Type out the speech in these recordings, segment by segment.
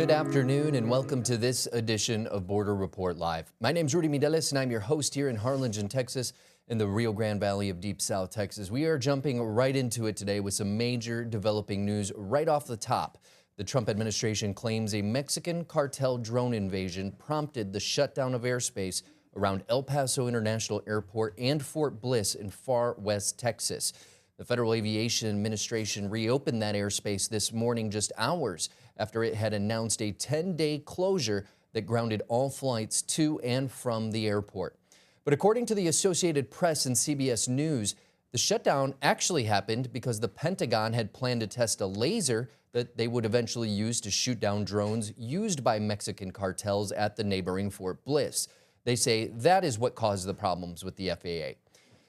Good afternoon and welcome to this edition of Border Report Live. My name's Rudy Mideles and I'm your host here in Harlingen, Texas, in the Rio Grande Valley of Deep South Texas. We are jumping right into it today with some major developing news right off the top. The Trump administration claims a Mexican cartel drone invasion prompted the shutdown of airspace around El Paso International Airport and Fort Bliss in far west Texas. The Federal Aviation Administration reopened that airspace this morning just hours after it had announced a 10-day closure that grounded all flights to and from the airport. But according to the Associated Press and CBS News, the shutdown actually happened because the Pentagon had planned to test a laser that they would eventually use to shoot down drones used by Mexican cartels at the neighboring Fort Bliss. They say that is what caused the problems with the FAA.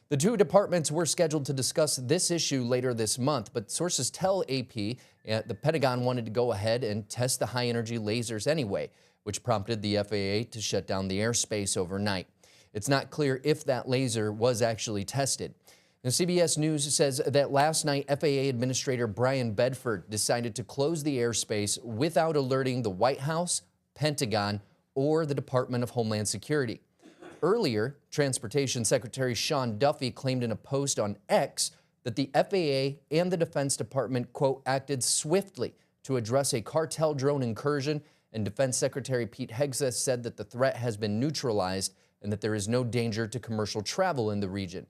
The two departments were scheduled to discuss this issue later this month, but sources tell AP the Pentagon wanted to go ahead and test the high-energy lasers anyway, which prompted the FAA to shut down the airspace overnight. It's not clear if that laser was actually tested. Now, CBS News says that last night, FAA Administrator Brian Bedford decided to close the airspace without alerting the White House, Pentagon, or the Department of Homeland Security. Earlier, Transportation Secretary Sean Duffy claimed in a post on X that the FAA and the Defense Department, quote, acted swiftly to address a cartel drone incursion, and Defense Secretary Pete Hegseth said that the threat has been neutralized and that there is no danger to commercial travel in the region.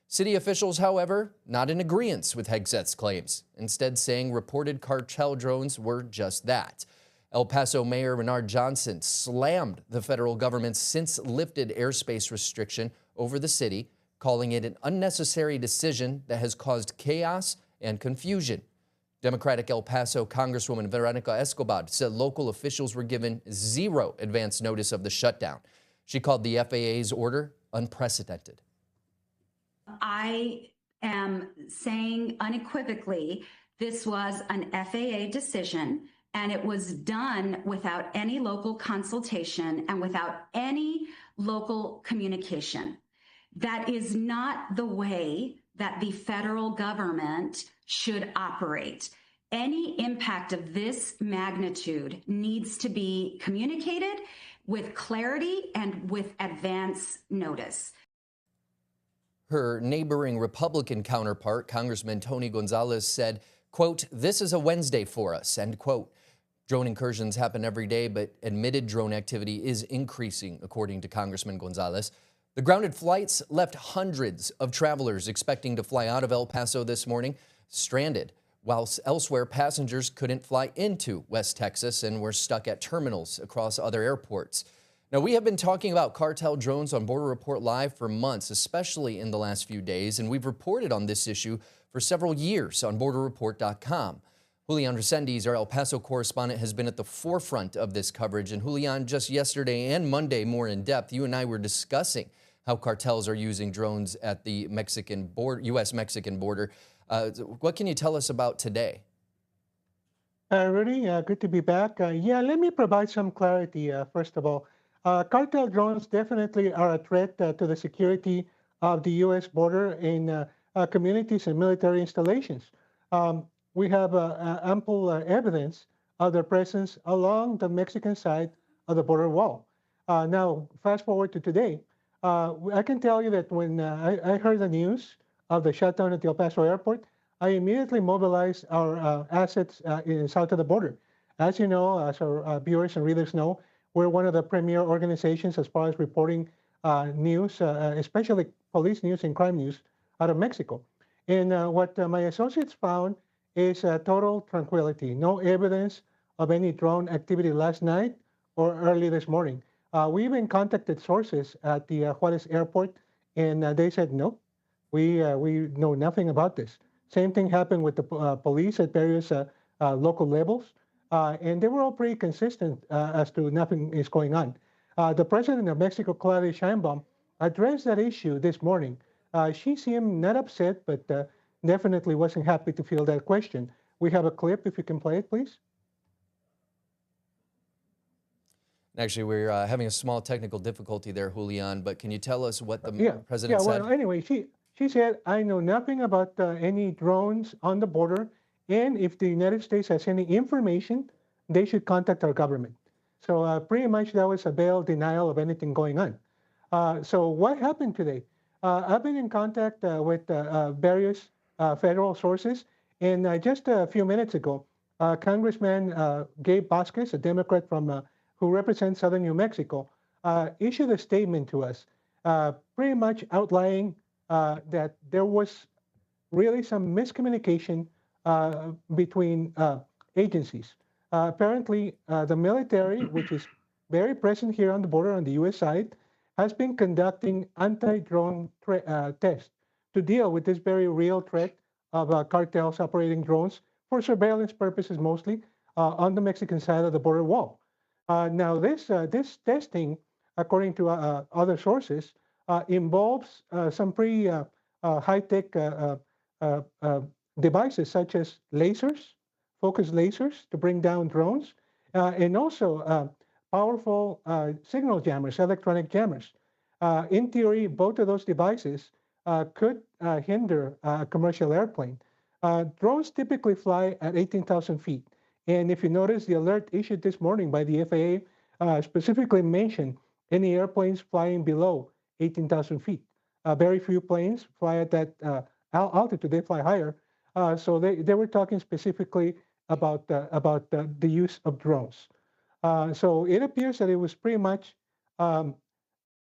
City officials, however, not in agreement with Hegseth's claims, instead saying reported cartel drones were just that. El Paso Mayor Bernard Johnson slammed the federal government's since-lifted airspace restriction over the city, calling it an unnecessary decision that has caused chaos and confusion. Democratic El Paso Congresswoman Veronica Escobar said local officials were given zero advance notice of the shutdown. She called the FAA's order unprecedented. I am saying unequivocally this was an FAA decision, and it was done without any local consultation and without any local communication. That is not the way that the federal government should operate. Any impact of this magnitude needs to be communicated with clarity and with advance notice. Her neighboring Republican counterpart, Congressman Tony Gonzalez, said, quote, "This is a Wednesday for us," end quote. Drone incursions happen every day, but admitted drone activity is increasing, according to Congressman Gonzalez. The grounded flights left hundreds of travelers expecting to fly out of El Paso this morning stranded, whilst elsewhere passengers couldn't fly into West Texas and were stuck at terminals across other airports. Now, we have been talking about cartel drones on Border Report Live for months, especially in the last few days, and we've reported on this issue for several years on BorderReport.com. Julian Resendiz, our El Paso correspondent, has been at the forefront of this coverage. And Julian, just yesterday and Monday, more in depth, you and I were discussing how cartels are using drones at the Mexican border, U.S.-Mexican border. What can you tell us about today? Rudy, good to be back. Let me provide some clarity, first of all. Cartel drones definitely are a threat to the security of the U.S. border in communities and military installations. We have ample evidence of their presence along the Mexican side of the border wall. Now, fast forward to today. I can tell you that when I heard the news of the shutdown at the El Paso airport, I immediately mobilized our assets south of the border. As you know, as our viewers and readers know, we're one of the premier organizations as far as reporting news, especially police news and crime news out of Mexico. And what my associates found is total tranquility, no evidence of any drone activity last night or early this morning. We even contacted sources at the Juarez airport, and they said, no, we know nothing about this. Same thing happened with the police at various local levels, and they were all pretty consistent as to nothing is going on. The president of Mexico, Claudia Sheinbaum, addressed that issue this morning. She seemed not upset, but definitely wasn't happy to field that question. We have a clip, if you can play it, please. Actually, we're having a small technical difficulty there, Julian, but can you tell us what the president said? Well, anyway, she said, I know nothing about any drones on the border, and if the United States has any information, they should contact our government. So pretty much that was a bail denial of anything going on. So what happened today? I've been in contact with various federal sources, and just a few minutes ago, Congressman Gabe Vasquez, a Democrat from who represents southern New Mexico, issued a statement to us, pretty much outlining that there was really some miscommunication between agencies. Apparently, the military, which is very present here on the border on the U.S. side, has been conducting anti-drone tests to deal with this very real threat of cartels operating drones for surveillance purposes mostly on the Mexican side of the border wall. Now, this testing, according to other sources, involves some pretty high-tech devices such as lasers, focused lasers to bring down drones, and also powerful signal jammers, electronic jammers. In theory, both of those devices could hinder a commercial airplane. Drones typically fly at 18,000 feet. And if you notice, the alert issued this morning by the FAA specifically mentioned any airplanes flying below 18,000 feet. Very few planes fly at that altitude, they fly higher. So they were talking specifically about the use of drones. So it appears that it was pretty much um,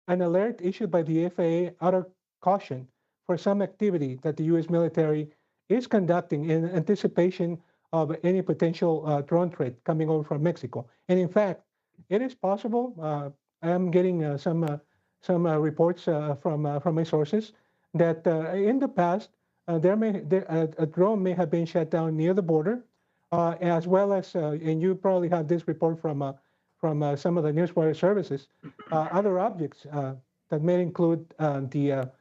an alert issued by the FAA out of caution for some activity that the U.S. military is conducting in anticipation of any potential drone threat coming over from Mexico. And in fact, it is possible. I am getting some reports from my sources that in the past a drone may have been shot down near the border, as well as and you probably have this report from some of the newswire services, other objects that may include the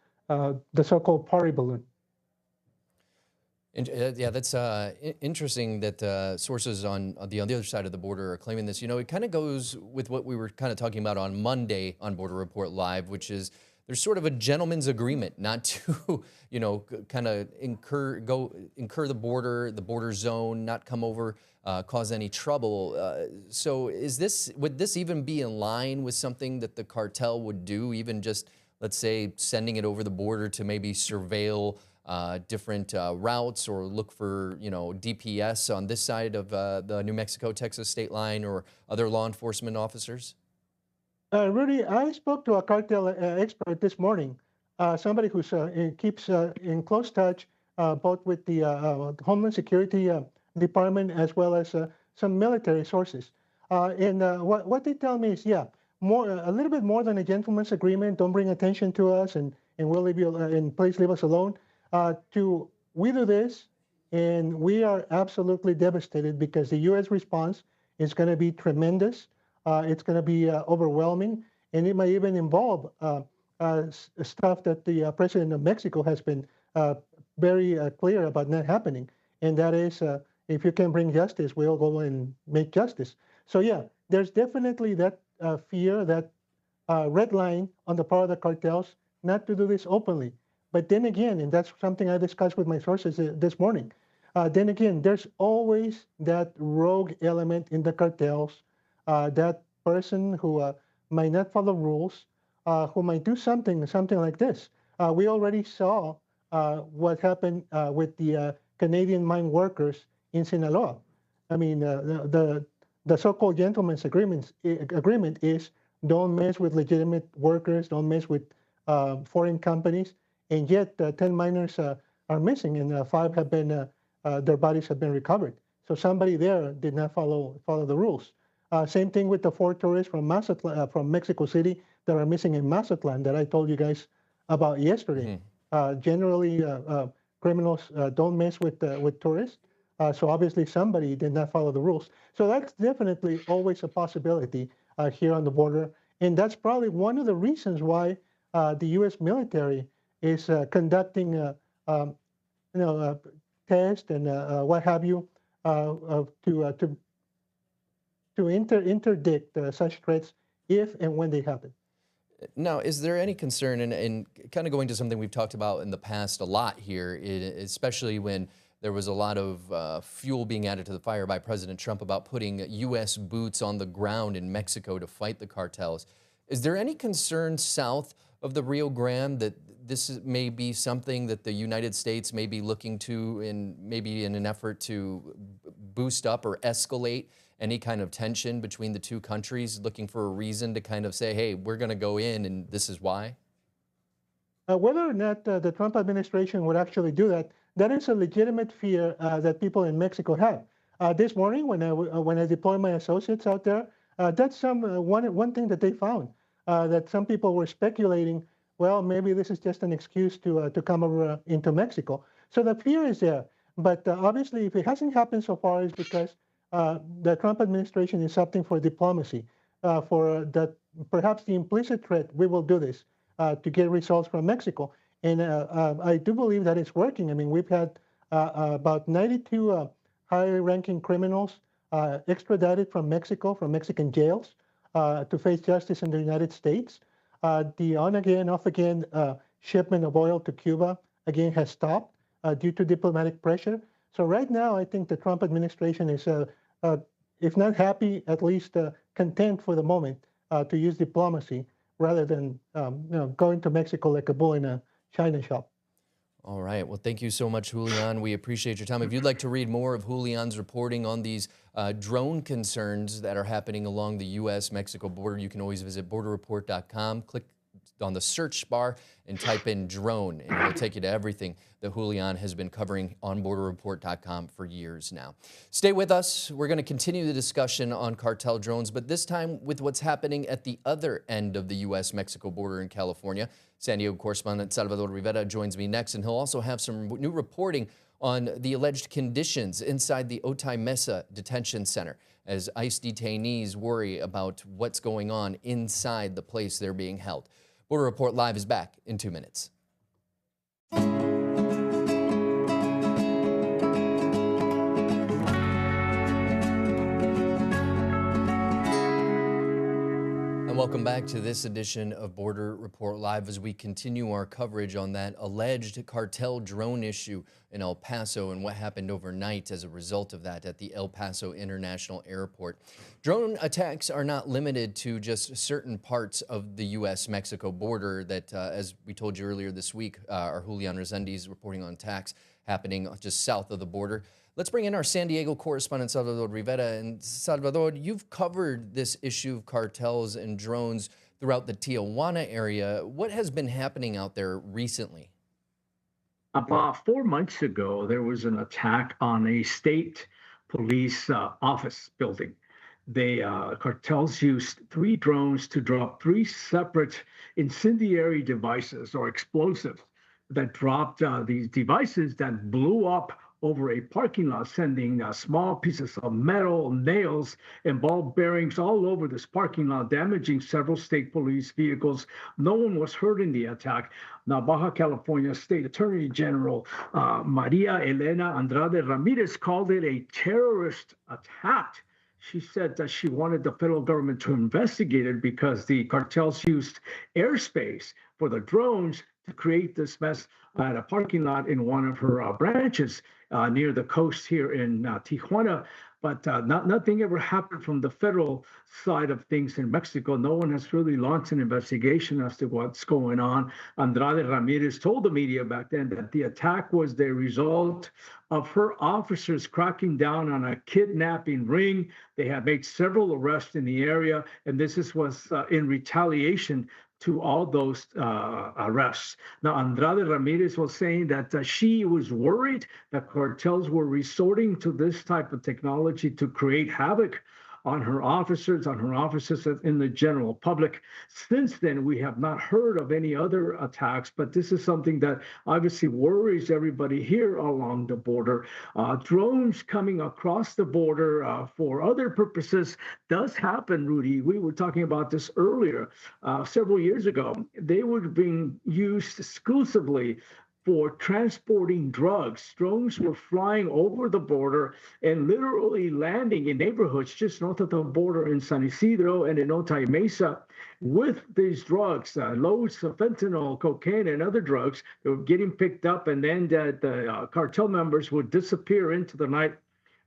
so-called party balloon. And, yeah, that's interesting that sources on the other side of the border are claiming this. You know, it kind of goes with what we were kind of talking about on Monday on Border Report Live, which is there's sort of a gentleman's agreement not to, you know, kind of incur the border zone, not come over, cause any trouble. So would this even be in line with something that the cartel would do, even just, let's say, sending it over the border to maybe surveil different routes or look for, you know, DPS on this side of the New Mexico-Texas state line or other law enforcement officers? Rudy, I spoke to a cartel expert this morning, somebody who keeps in close touch both with the Homeland Security Department as well as some military sources. And what they tell me is, yeah, a little bit more than a gentleman's agreement. Don't bring attention to us, and we'll leave you, and please leave us alone. We do this, and we are absolutely devastated because the U.S. response is going to be tremendous. It's going to be overwhelming, and it might even involve stuff that the president of Mexico has been very clear about not happening, and that is, if you can bring justice, we'll go and make justice. So yeah, there's definitely that fear, that red line on the part of the cartels not to do this openly. But then again, and that's something I discussed with my sources this morning, then again, there's always that rogue element in the cartels, that person who might not follow rules, who might do something like this. We already saw what happened with the Canadian mine workers in Sinaloa. I mean, the so-called gentleman's agreement is don't mess with legitimate workers, don't mess with foreign companies, and yet 10 miners are missing, and 5 have been their bodies have been recovered. So somebody there did not follow the rules. Same thing with the 4 tourists from Mazatlan, from Mexico City that are missing in Mazatlan that I told you guys about yesterday. Generally, criminals don't mess with tourists. So obviously somebody did not follow the rules. So that's definitely always a possibility here on the border. And that's probably one of the reasons why the U.S. military is conducting tests and what have you to interdict such threats if and when they happen. Now, is there any concern, and kind of going to something we've talked about in the past a lot here, especially when there was a lot of fuel being added to the fire by President Trump about putting U.S. boots on the ground in Mexico to fight the cartels. Is there any concern south of the Rio Grande that may be something that the United States may be looking to maybe in an effort to boost up or escalate any kind of tension between the two countries, looking for a reason to kind of say, hey, we're going to go in and this is why? Whether or not the Trump administration would actually do that, that is a legitimate fear that people in Mexico have. This morning, when I deployed my associates out there, that's one thing that they found, that some people were speculating, well, maybe this is just an excuse to come over into Mexico. So the fear is there. But obviously, if it hasn't happened so far, it's because the Trump administration is opting for diplomacy, for that perhaps the implicit threat, we will do this to get results from Mexico. And I do believe that it's working. I mean, we've had about 92 high-ranking criminals extradited from Mexico, from Mexican jails, to face justice in the United States. The on-again, off-again shipment of oil to Cuba, again, has stopped due to diplomatic pressure. So right now, I think the Trump administration is, if not happy, at least content for the moment to use diplomacy rather than going to Mexico like a bull in a china shop. All right. Well, thank you so much, Julian. We appreciate your time. If you'd like to read more of Julian's reporting on these drone concerns that are happening along the U.S.-Mexico border, you can always visit borderreport.com. Click on the search bar and type in drone, and it'll take you to everything that Julian has been covering on borderreport.com for years now. Stay with us. We're going to continue the discussion on cartel drones, but this time with what's happening at the other end of the U.S.-Mexico border in California. San Diego correspondent Salvador Rivera joins me next, and he'll also have some new reporting on the alleged conditions inside the Otay Mesa detention center as ICE detainees worry about what's going on inside the place they're being held. Border Report Live is back in 2 minutes. And welcome back to this edition of Border Report Live as we continue our coverage on that alleged cartel drone issue in El Paso and what happened overnight as a result of that at the El Paso International Airport. Drone attacks are not limited to just certain parts of the U.S.-Mexico border that, as we told you earlier this week, our Julian Resendiz reporting on attacks happening just south of the border. Let's bring in our San Diego correspondent, Salvador Rivera. And Salvador, you've covered this issue of cartels and drones throughout the Tijuana area. What has been happening out there recently? About 4 months ago, there was an attack on a state police office building. The cartels used 3 drones to drop 3 separate incendiary devices or explosives that dropped these devices that blew up over a parking lot, sending small pieces of metal, nails, and ball bearings all over this parking lot, damaging several state police vehicles. No one was hurt in the attack. Now, Baja California State Attorney General Maria Elena Andrade Ramirez called it a terrorist attack. She said that she wanted the federal government to investigate it because the cartels used airspace for the drones to create this mess at a parking lot in one of her branches near the coast here in Tijuana. But nothing ever happened from the federal side of things in Mexico. No one has really launched an investigation as to what's going on. Andrade Ramirez told the media back then that the attack was the result of her officers cracking down on a kidnapping ring. They had made several arrests in the area, and this was in retaliation to all those arrests. Now, Andrade Ramirez was saying that she was worried that cartels were resorting to this type of technology to create havoc on her officers in the general public. Since then, we have not heard of any other attacks, but this is something that obviously worries everybody here along the border. Drones coming across the border for other purposes does happen, Rudy. We were talking about this earlier, several years ago. They were being used exclusively for transporting drugs. Drones were flying over the border and literally landing in neighborhoods just north of the border in San Isidro and in Otay Mesa with these drugs, loads of fentanyl, cocaine, and other drugs that were getting picked up. And then the cartel members would disappear into the night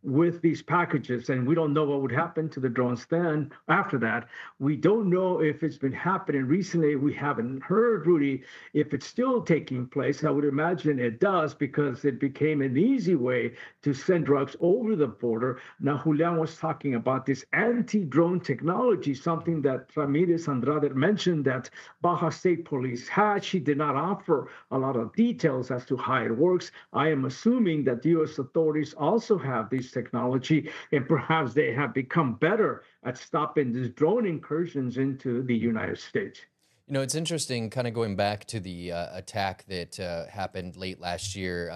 with these packages, and we don't know what would happen to the drones then after that. We don't know if it's been happening recently. We haven't heard, Rudy, if it's still taking place. I would imagine it does, because it became an easy way to send drugs over the border. Now, Julian was talking about this anti-drone technology, something that Ramirez Andrade mentioned that Baja State Police had. She did not offer a lot of details as to how it works. I am assuming that the U.S. authorities also have these technology, and perhaps they have become better at stopping these drone incursions into the United States. You know, it's interesting, kind of going back to the attack that happened late last year.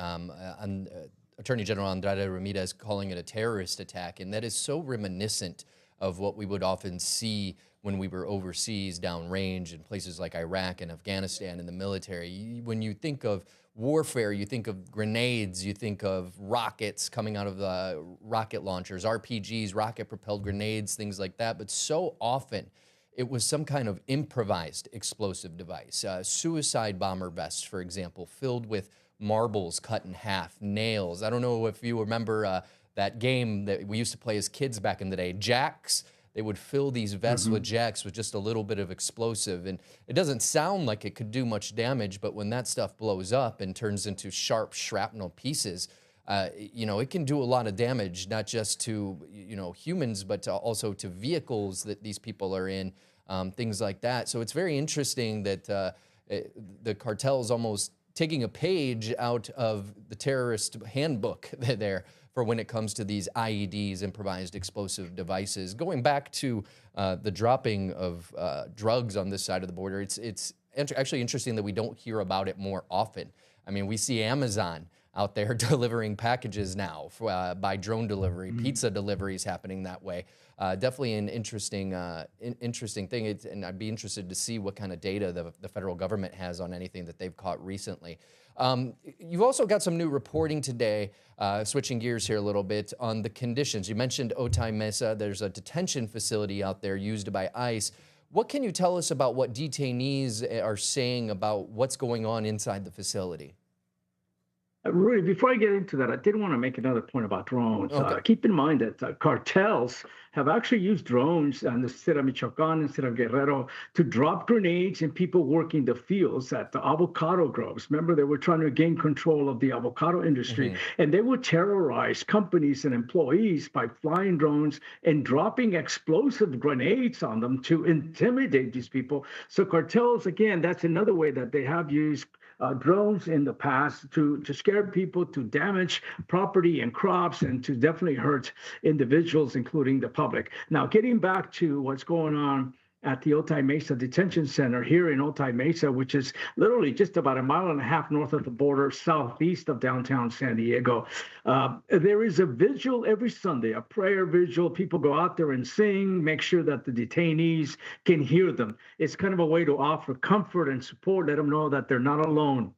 Attorney General Andrade Ramirez calling it a terrorist attack, and that is so reminiscent of what we would often see when we were overseas, downrange, in places like Iraq and Afghanistan in the military. When you think of warfare, you think of grenades, you think of rockets coming out of the rocket launchers, RPGs, rocket-propelled grenades, things like that. But so often, it was some kind of improvised explosive device. Suicide bomber vests, for example, filled with marbles cut in half, nails. I don't know if you remember that game that we used to play as kids back in the day, Jacks. They would fill these vests with jacks with just a little bit of explosive. And it doesn't sound like it could do much damage, but when that stuff blows up and turns into sharp shrapnel pieces, you know, it can do a lot of damage, not just to, you know, humans, but also to vehicles that these people are in, things like that. So it's very interesting that the cartel is almost taking a page out of the terrorist handbook there for when it comes to these IEDs, improvised explosive devices. Going back to the dropping of drugs on this side of the border, it's actually interesting that we don't hear about it more often. I mean, we see Amazon out there delivering packages now by drone delivery, pizza deliveries happening that way. Definitely an interesting thing, and I'd be interested to see what kind of data the federal government has on anything that they've caught recently. You've also got some new reporting today, switching gears here a little bit, on the conditions. You mentioned Otay Mesa. There's a detention facility out there used by ICE. What can you tell us about what detainees are saying about what's going on inside the facility? Rudy, before I get into that, I did want to make another point about drones. Okay. Keep in mind that cartels have actually used drones in the state of Michoacan and state of Guerrero to drop grenades in people working the fields at the avocado groves. Remember, they were trying to gain control of the avocado industry, and they would terrorize companies and employees by flying drones and dropping explosive grenades on them to intimidate these people. So cartels, again, that's another way that they have used drones in the past to scare people, to damage property and crops, and to definitely hurt individuals, including the public. Now, getting back to what's going on at the Otay Mesa Detention Center here in Otay Mesa, which is literally just about a mile and a half north of the border, southeast of downtown San Diego. There is a vigil every Sunday, a prayer vigil. People go out there and sing, make sure that the detainees can hear them. It's kind of a way to offer comfort and support, let them know that they're not alone.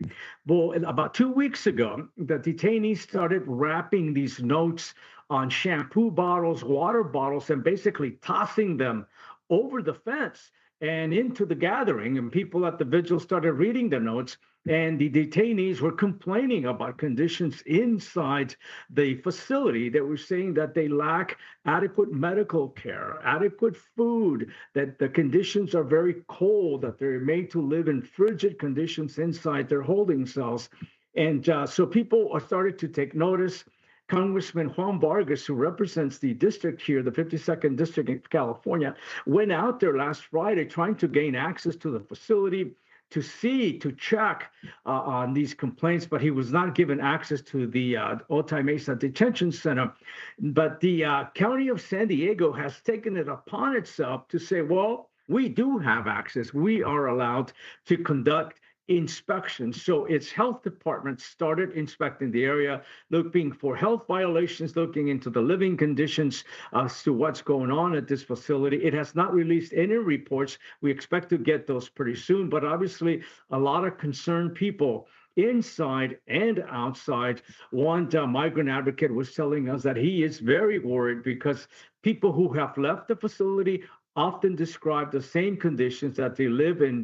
Well, about 2 weeks ago, the detainees started wrapping these notes on shampoo bottles, water bottles, and basically tossing them over the fence and into the gathering. And people at the vigil started reading the notes, and the detainees were complaining about conditions inside the facility. They were saying that they lack adequate medical care, adequate food, that the conditions are very cold, that they're made to live in frigid conditions inside their holding cells. And so people started to take notice. Congressman Juan Vargas, who represents the district here, the 52nd District in California, went out there last Friday trying to gain access to the facility to check on these complaints, but he was not given access to the Otay Mesa Detention Center. But the County of San Diego has taken it upon itself to say, well, we do have access. We are allowed to conduct inspections. So its health department started inspecting the area, looking for health violations, looking into the living conditions as to what's going on at this facility. It has not released any reports. We expect to get those pretty soon, but obviously a lot of concerned people inside and outside. One migrant advocate was telling us that he is very worried because people who have left the facility often describe the same conditions, that they live in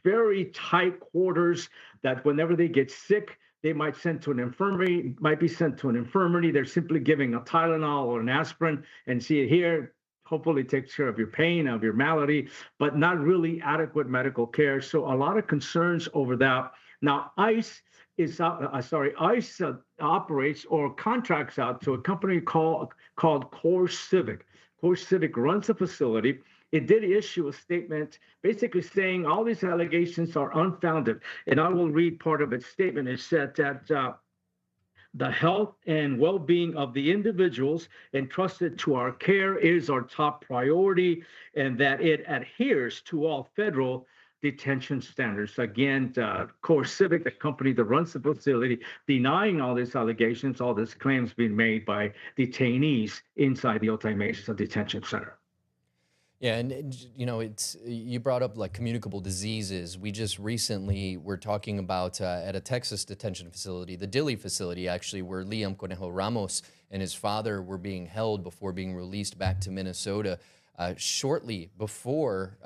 very tight quarters, that whenever they get sick, they might be sent to an infirmary. They're simply giving a Tylenol or an aspirin and see it here. Hopefully takes care of your pain, of your malady, but not really adequate medical care. So a lot of concerns over that. Now, ICE operates or contracts out to a company called Core Civic. Core Civic runs a facility. It did issue a statement basically saying all these allegations are unfounded. And I will read part of its statement. It said that the health and well-being of the individuals entrusted to our care is our top priority, and that it adheres to all federal detention standards. Again, Core Civic, the company that runs the facility, denying all these allegations, all these claims being made by detainees inside the Otay Mesa Detention Center. Yeah, and you brought up like communicable diseases. We just recently were talking about at a Texas detention facility, the Dilley facility, actually, where Liam Conejo Ramos and his father were being held before being released back to Minnesota. Shortly before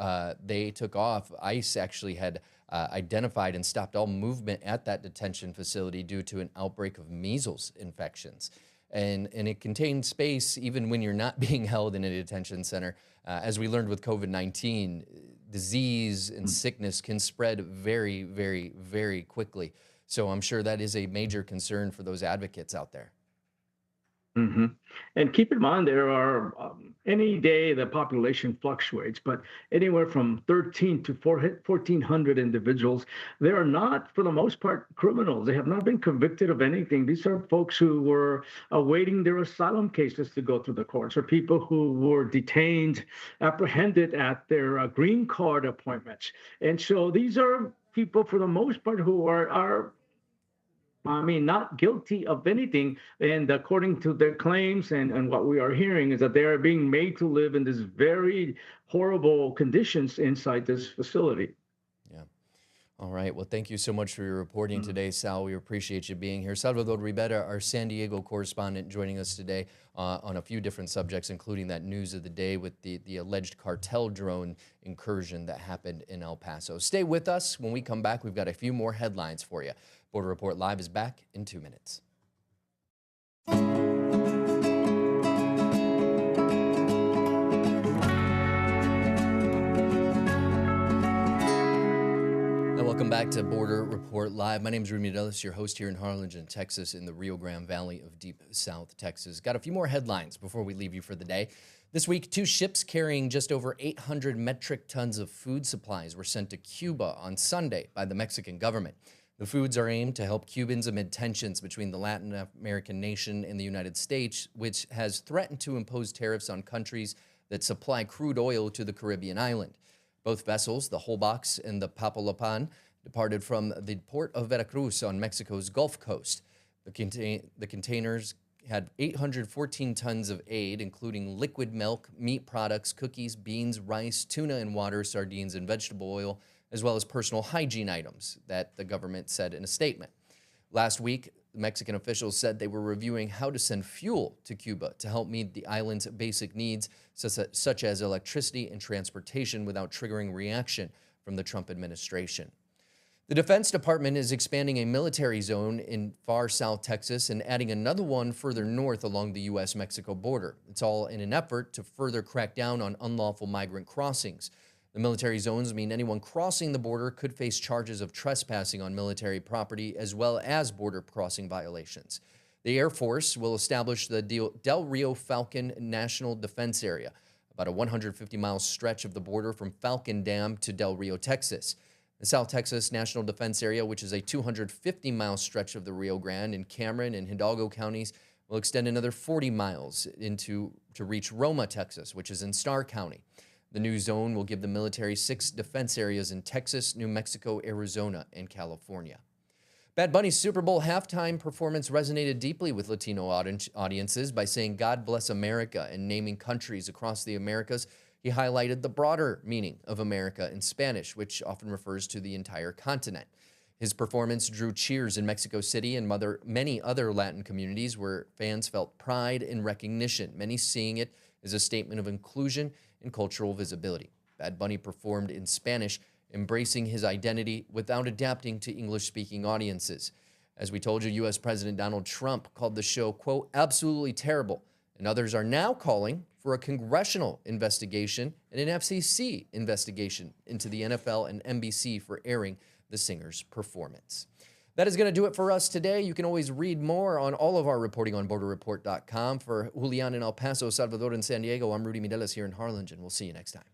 they took off, ICE actually had identified and stopped all movement at that detention facility due to an outbreak of measles infections. And it contained space even when you're not being held in a detention center. As we learned with COVID-19, disease and sickness can spread very, very, very quickly. So I'm sure that is a major concern for those advocates out there. Mm-hmm. And keep in mind, there are any day the population fluctuates, but anywhere from 13 to 1,400 individuals. They are not, for the most part, criminals. They have not been convicted of anything. These are folks who were awaiting their asylum cases to go through the courts, or people who were detained, apprehended at their green card appointments. And so these are people, for the most part, who are not guilty of anything. And according to their claims and what we are hearing is that they are being made to live in these very horrible conditions inside this facility. Yeah. All right. Well, thank you so much for your reporting today, Sal. We appreciate you being here. Salvador Rivera, our San Diego correspondent, joining us today on a few different subjects, including that news of the day with the alleged cartel drone incursion that happened in El Paso. Stay with us. When we come back, we've got a few more headlines for you. Border Report Live is back in 2 minutes. Welcome back to Border Report Live. My name is Rudy Medelis, your host here in Harlingen, Texas, in the Rio Grande Valley of deep South Texas. Got a few more headlines before we leave you for the day. This week, 2 ships carrying just over 800 metric tons of food supplies were sent to Cuba on Sunday by the Mexican government. The foods are aimed to help Cubans amid tensions between the Latin American nation and the United States, which has threatened to impose tariffs on countries that supply crude oil to the Caribbean island. Both vessels, the Holbox and the Papalopan, departed from the port of Veracruz on Mexico's Gulf Coast. The containers had 814 tons of aid, including liquid milk, meat products, cookies, beans, rice, tuna and water, sardines, and vegetable oil, as well as personal hygiene items that the government said in a statement. Last week, Mexican officials said they were reviewing how to send fuel to Cuba to help meet the island's basic needs, such as electricity and transportation, without triggering reaction from the Trump administration. The Defense Department is expanding a military zone in far South Texas and adding another one further north along the U.S.-Mexico border. It's all in an effort to further crack down on unlawful migrant crossings. The military zones mean anyone crossing the border could face charges of trespassing on military property as well as border crossing violations. The Air Force will establish the Del Rio Falcon National Defense Area, about a 150-mile stretch of the border from Falcon Dam to Del Rio, Texas. The South Texas National Defense Area, which is a 250-mile stretch of the Rio Grande and Cameron and Hidalgo counties, will extend another 40 miles to reach Roma, Texas, which is in Starr County. The new zone will give the military 6 defense areas in Texas, New Mexico, Arizona, and California. Bad Bunny's Super Bowl halftime performance resonated deeply with Latino audiences by saying "God bless America" and naming countries across the Americas. He highlighted the broader meaning of America in Spanish, which often refers to the entire continent. His performance drew cheers in Mexico City and many other Latin communities where fans felt pride and recognition, many seeing it as a statement of inclusion and cultural visibility. Bad Bunny performed in Spanish, embracing his identity without adapting to English-speaking audiences. As we told you, U.S. President Donald Trump called the show, quote, absolutely terrible, and others are now calling for a congressional investigation and an FCC investigation into the NFL and NBC for airing the singer's performance. That is going to do it for us today. You can always read more on all of our reporting on borderreport.com. For Julian in El Paso, Salvador in San Diego, I'm Rudy Mireles here in Harlingen. We'll see you next time.